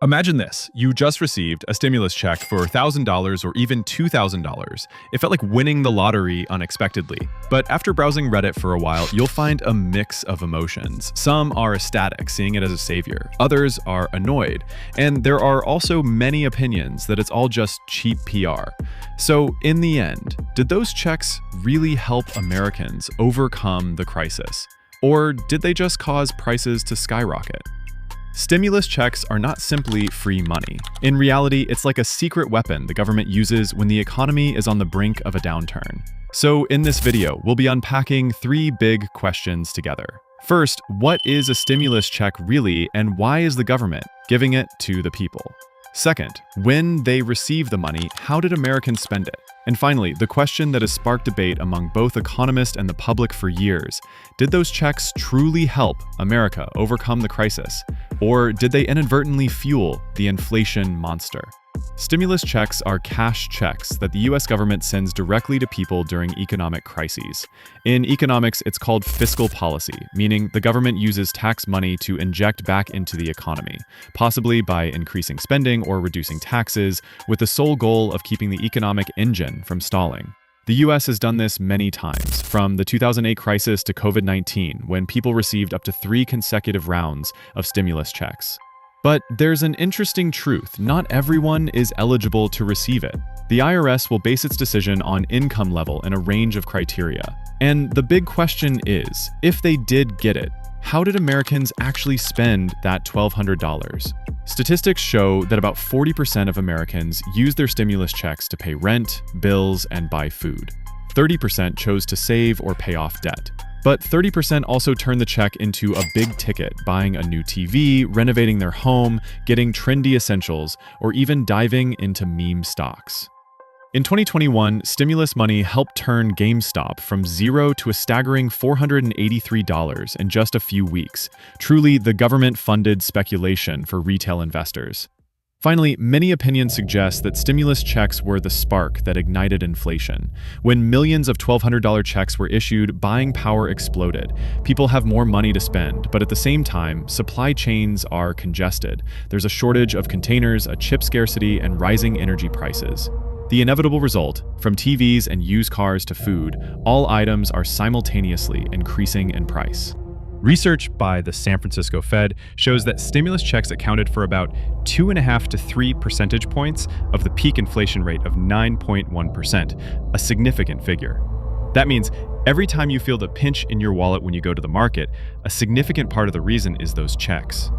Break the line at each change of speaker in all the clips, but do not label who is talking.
Imagine this. You just received a stimulus check for $1,000 or even $2,000. It felt like winning the lottery unexpectedly. But after browsing Reddit for a while, you'll find a mix of emotions. Some are ecstatic, seeing it as a savior. Others are annoyed. And there are also many opinions that it's all just cheap PR. So in the end, did those checks really help Americans overcome the crisis? Or did they just cause prices to skyrocket? Stimulus checks are not simply free money. In reality, it's like a secret weapon the government uses when the economy is on the brink of a downturn. So in this video, we'll be unpacking three big questions together. First, what is a stimulus check really, and why is the government giving it to the people? Second, when they receive the money, how did Americans spend it? And finally, the question that has sparked debate among both economists and the public for years: did those checks truly help America overcome the crisis? Or did they inadvertently fuel the inflation monster? Stimulus checks are cash checks that the US government sends directly to people during economic crises. In economics, it's called fiscal policy, meaning the government uses tax money to inject back into the economy, possibly by increasing spending or reducing taxes, with the sole goal of keeping the economic engine from stalling. The US has done this many times, from the 2008 crisis to COVID-19, when people received up to 3 consecutive rounds of stimulus checks. But there's an interesting truth: not everyone is eligible to receive it. The IRS will base its decision on income level and a range of criteria. And the big question is, if they did get it, how did Americans actually spend that $1,200? Statistics show that about 40% of Americans use their stimulus checks to pay rent, bills, and buy food. 30% chose to save or pay off debt. But 30% also turned the check into a big ticket, buying a new TV, renovating their home, getting trendy essentials, or even diving into meme stocks. In 2021, stimulus money helped turn GameStop from zero to a staggering $483 in just a few weeks. Truly the government-funded speculation for retail investors. Finally, many opinions suggest that stimulus checks were the spark that ignited inflation. When millions of $1,200 checks were issued, buying power exploded. People have more money to spend, but at the same time, supply chains are congested. There's a shortage of containers, a chip scarcity, and rising energy prices. The inevitable result, from TVs and used cars to food, all items are simultaneously increasing in price. Research by the San Francisco Fed shows that stimulus checks accounted for about 2.5 to 3 percentage points of the peak inflation rate of 9.1%, a significant figure. That means every time you feel the pinch in your wallet when you go to the market, a significant part of the reason is those checks.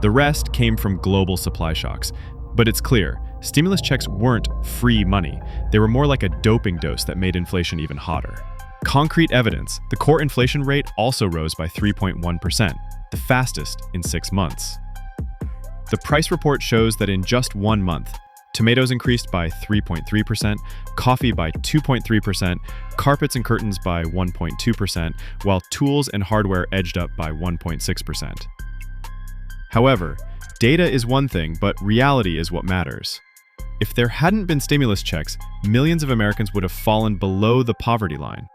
The rest came from global supply shocks. But it's clear, stimulus checks weren't free money. They were more like a doping dose that made inflation even hotter. Concrete evidence: the core inflation rate also rose by 3.1%, the fastest in 6 months. The price report shows that in just 1 month, tomatoes increased by 3.3%, coffee by 2.3%, carpets and curtains by 1.2%, while tools and hardware edged up by 1.6%. However, data is one thing, but reality is what matters. If there hadn't been stimulus checks, millions of Americans would have fallen below the poverty line.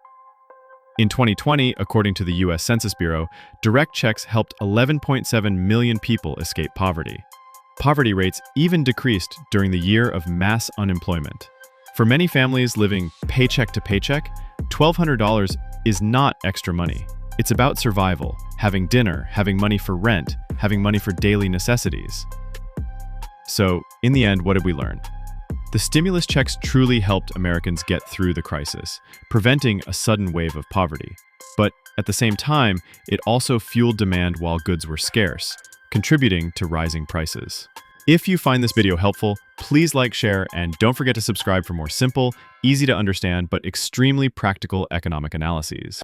In 2020, according to the US Census Bureau, direct checks helped 11.7 million people escape poverty. Poverty rates even decreased during the year of mass unemployment. For many families living paycheck to paycheck, $1,200 is not extra money. It's about survival, having dinner, having money for rent, having money for daily necessities. So, in the end, what did we learn? The stimulus checks truly helped Americans get through the crisis, preventing a sudden wave of poverty. But at the same time, it also fueled demand while goods were scarce, contributing to rising prices. If you find this video helpful, please like, share, and don't forget to subscribe for more simple, easy to understand, but extremely practical economic analyses.